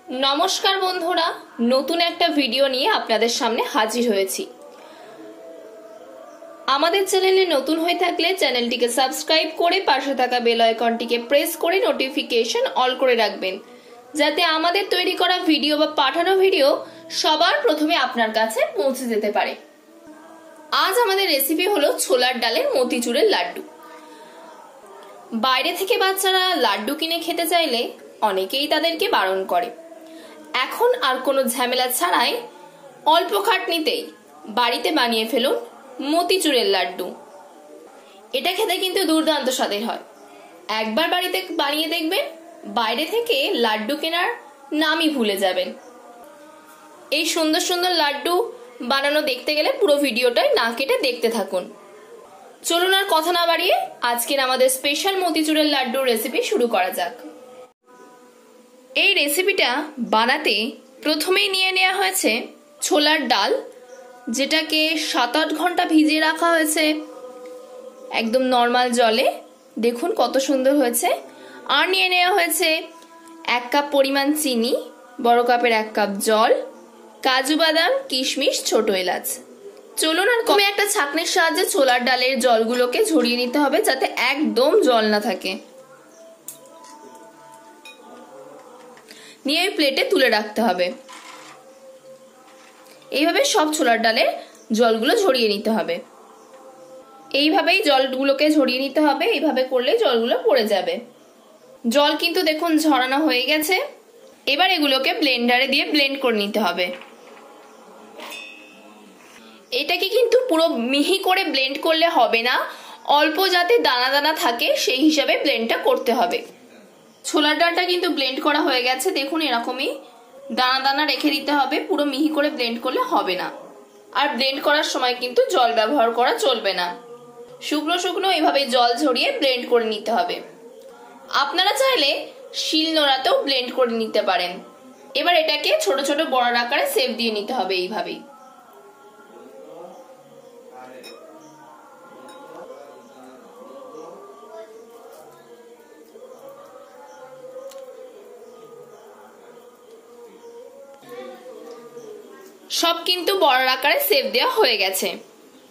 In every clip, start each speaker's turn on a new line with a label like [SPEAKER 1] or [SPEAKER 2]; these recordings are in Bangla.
[SPEAKER 1] নমস্কার বন্ধুরা, নতুন একটা ভিডিও নিয়ে আপনাদের সামনে হাজির হয়েছি। আমাদের চ্যানেলে নতুন হয়ে থাকলে চ্যানেলটিকে সাবস্ক্রাইব করে পাশে থাকা বেল আইকনটিকে প্রেস করে নোটিফিকেশন অল করে রাখবেন, যাতে আমাদের তৈরি করা ভিডিও বা পাঠানো ভিডিও সবার প্রথমে আপনার কাছে পৌঁছে যেতে পারে। আজ আমাদের রেসিপি হলো ছোলার ডালের মতিচুরের লাড্ডু। বাইরে থেকে বাচ্চারা লাড্ডু কিনে খেতে চাইলে অনেকেই তাদেরকে বারণ করে। এখন আর কোনো ঝামেলা ছাড়াই অল্প খাটনিতেই বাড়িতে বানিয়ে ফেলুন মতিচুরের লাড্ডু। এটা খেতে কিন্তু দুর্দান্ত স্বাদের হয়। একবার বাড়িতে বানিয়ে দেখবেন, বাইরে থেকে লাড্ডু কেনার নামই ভুলে যাবেন। এই সুন্দর সুন্দর লাড্ডু বানানো দেখতে গেলে পুরো ভিডিওটাই না কেটে দেখতে থাকুন। চলুন আর কথা না বাড়িয়ে আজকের আমাদের স্পেশাল মতিচুরের লাড্ডুর রেসিপি শুরু করা যাক। এই রেসিপিটা বানাতে প্রথমেই নিয়ে নেওয়া হয়েছে ছোলার ডাল, যেটাকে 7-8 ঘন্টা ভিজিয়ে রাখা হয়েছে একদম নর্মাল জলে। দেখুন কত সুন্দর হয়েছে। আর নিয়ে নেওয়া হয়েছে 1 কাপ পরিমাণ চিনি, বড় কাপের 1 কাপ জল, কাজু বাদাম, কিশমিশ, ছোট এলাচ। চলুন আর কমে একটা ছাঁকনির সাহায্যে ছোলার ডালের জলগুলোকে ঝরিয়ে নিতে হবে, যাতে একদম জল না থাকে। নিয়ে প্লেটে তুলে রাখতে হবে। এইভাবে সব ছোলার ডালের জলগুলো ঝরিয়ে নিতে হবে। এইভাবেই জলগুলোকে ঝরিয়ে নিতে হবে। এইভাবে করলে জলগুলো পড়ে যাবে। জল কিন্তু দেখুন ঝরানো হয়ে গেছে। এবার এগুলোকে ব্লেন্ডারে দিয়ে ব্লেন্ড করে নিতে হবে। এটাকে কিন্তু পুরো মিহি করে ব্লেন্ড করলে হবে না, অল্প যাতে দানা দানা থাকে সেই হিসাবে ব্লেন্ডটা করতে হবে। ছোলার ডালটা কিন্তু ব্লেন্ড করা হয়ে গেছে। দেখুন এরকমই দানা দানা রেখে দিতে হবে, পুরো মিহি করে ব্লেন্ড করলে হবে না। আর ব্লেন্ড করার সময় কিন্তু জল ব্যবহার করা চলবে না। শুকনো শুকনো এইভাবে জল ঝরিয়ে ব্লেন্ড করে নিতে হবে। আপনারা চাইলে শিলনোড়াতেও ব্লেন্ড করে নিতে পারেন। এবার এটাকে ছোট ছোট বড়ার আকারে শেপ দিয়ে নিতে হবে এইভাবেই। সব কিন্তু বড়ার আকারে শেপ দেওয়া হয়ে গেছে।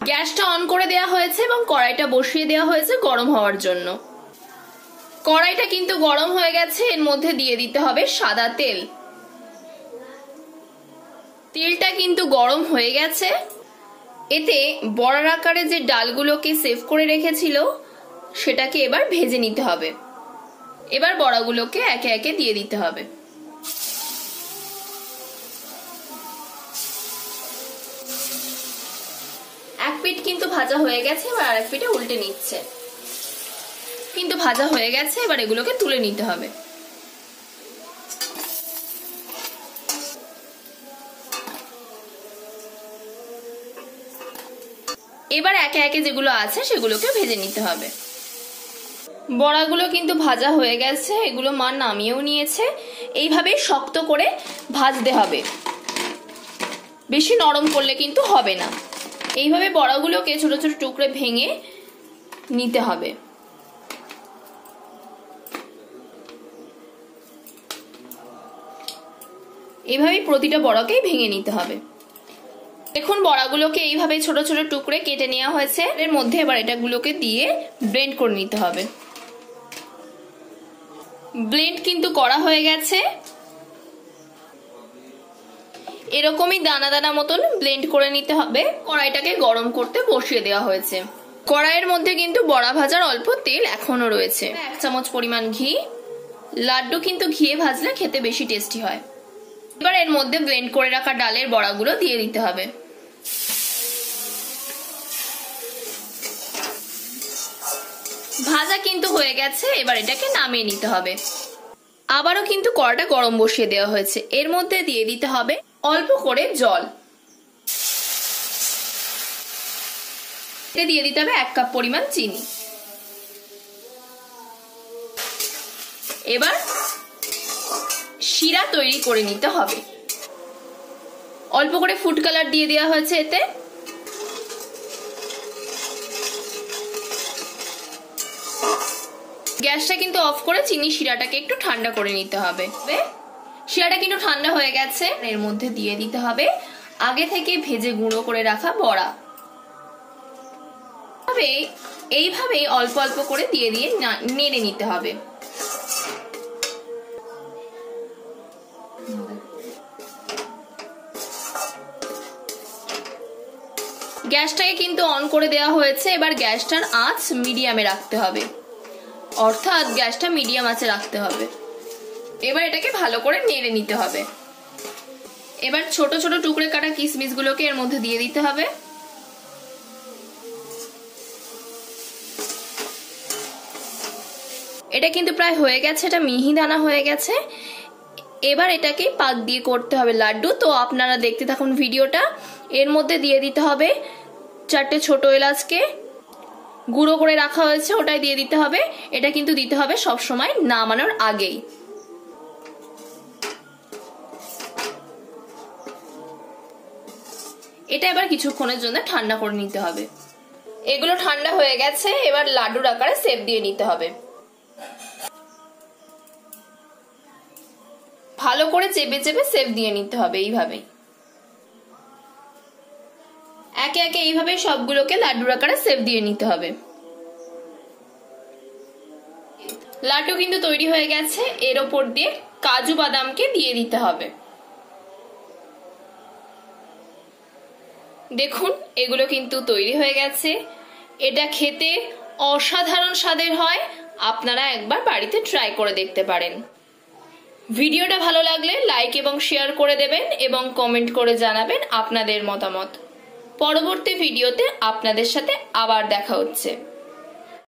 [SPEAKER 1] গ্যাসটা অন করে দেওয়া হয়েছে এবং কড়াইটা বসিয়ে দেওয়া হয়েছে গরম হওয়ার জন্য। কড়াইটা কিন্তু গরম হয়ে গেছে। এর মধ্যে দিয়ে দিতে হবে সাদা তেল। তেলটা কিন্তু গরম হয়ে গেছে। এতে বড়ার আকারে যে ডালগুলোকে সেভ করে রেখেছিল সেটাকে এবার ভেজে নিতে হবে। এবার বড়াগুলোকে একে একে দিয়ে দিতে হবে। এক পিঠ কিন্তু ভাজা হয়ে গেছে, এবার আরেক পিঠে উল্টে নিচ্ছে। কিন্তু ভাজা হয়ে গেছে, এবার এগুলোকে তুলে নিতে হবে। এবার একে একে যেগুলো আছে সেগুলোকে ভেজে নিতে হবে। বড়াগুলো কিন্তু ভাজা হয়ে গেছে, এগুলো মা নামিয়েও নিয়েছে। এইভাবে শক্ত করে ভাজতে হবে, বেশি নরম করলে কিন্তু হবে না। এইভাবে বড়াগুলোকে ছোট ছোট টুকরে ভেঙে নিতে হবে। এইভাবে প্রতিটা বড়াকেই ভেঙে নিতে হবে। দেখুন বড়াগুলোকে এইভাবে ছোট ছোট টুকরে কেটে নেওয়া হয়েছে। এর মধ্যে এবার এটাগুলোকে দিয়ে ব্লেন্ড করে নিতে হবে। ব্লেন্ড কিন্তু করা হয়ে গেছে। এরকমই দানা দানা মতন ব্লেন্ড করে নিতে হবে। কড়াইটাকে গরম করতে বসিয়ে দেওয়া হয়েছে। কড়াইয়ের মধ্যে কিন্তু বড়া ভাজার অল্প তেল এখনো রয়েছে। 1 চামচ পরিমাণ ঘি। লাড্ডু কিন্তু ঘিয়ে ভাজলে খেতে বেশি টেস্টি হয়। এবার এর মধ্যে ব্লেন্ড করে রাখা ডালের বড়াগুলো দিয়ে দিতে হবে। ভাজা কিন্তু হয়ে গেছে। এবার এটাকে নামিয়ে নিতে হবে। আবারও কিন্তু কড়াটা গরম বসিয়ে দেওয়া হয়েছে। এর মধ্যে দিয়ে দিতে হবে অল্প করে জল। দিয়ে দিতে হবে 1 কাপ পরিমাণ চিনি। এবার শিরা তৈরি করে নিতে হবে। অল্প করে ফুড কালার দিয়ে দেওয়া হয়েছে এতে। গ্যাসটা কিন্তু অফ করে চিনি শিরাটাকে একটু ঠান্ডা করে নিতে হবে। শিরাটা কিন্তু ঠান্ডা হয়ে গেছে। এর মধ্যে দিয়ে দিতে হবে আগে থেকে ভেজে গুঁড়ো করে রাখা বড়া। এইভাবে অল্প অল্প করে দিয়ে দিয়ে নেড়ে নিতে হবে। গ্যাসটাকে কিন্তু অন করে দেওয়া হয়েছে। এবার গ্যাসটার আঁচ মিডিয়ামে রাখতে হবে, অর্থাৎ গ্যাসটা মিডিয়াম আঁচে রাখতে হবে। এবার এটাকে ভালো করে নেড়ে নিতে হবে। এবার ছোট ছোট টুকরে কাটা কিশমিশগুলোকে এর মধ্যে দিয়ে দিতে হবে। এটা কিন্তু প্রায় হয়ে গেছে, এটা মিহি দানা হয়ে গেছে। এবার এটাকে পাক দিয়ে করতে হবে লাড্ডু। তো আপনারা দেখতে থাকুন ভিডিওটা। এর মধ্যে দিয়ে দিতে হবে 4টে ছোট এলাচকে গুঁড়ো করে রাখা হয়েছে, ওটাই দিয়ে দিতে হবে। এটা কিন্তু দিতে হবে সব সময় নামানোর আগেই। এটা এবার কিছুক্ষণের জন্য ঠান্ডা করে নিতে হবে। এগুলো ঠান্ডা হয়ে গেছে। এবার লাড্ডুর আকারে শেপ দিয়ে নিতে হবে। ভালো করে চেপে চেপে শেপ দিয়ে নিতে হবে। এইভাবেই একে একে এইভাবে সবগুলোকে লাড্ডুর আকারে শেপ দিয়ে নিতে হবে। লাড্ডু কিন্তু তৈরি হয়ে গেছে। এর ওপর দিয়ে কাজু বাদামকে দিয়ে দিতে হবে। দেখুন এগুলো কিন্তু তৈরি হয়ে গেছে। এটা খেতে অসাধারণ স্বাদের হয়। আপনারা একবার বাড়িতে ট্রাই করে দেখতে পারেন। ভিডিওটা ভালো লাগলে লাইক এবং শেয়ার করে দেবেন এবং কমেন্ট করে জানাবেন আপনাদের মতামত। পরবর্তী ভিডিওতে আপনাদের সাথে আবার দেখা হচ্ছে।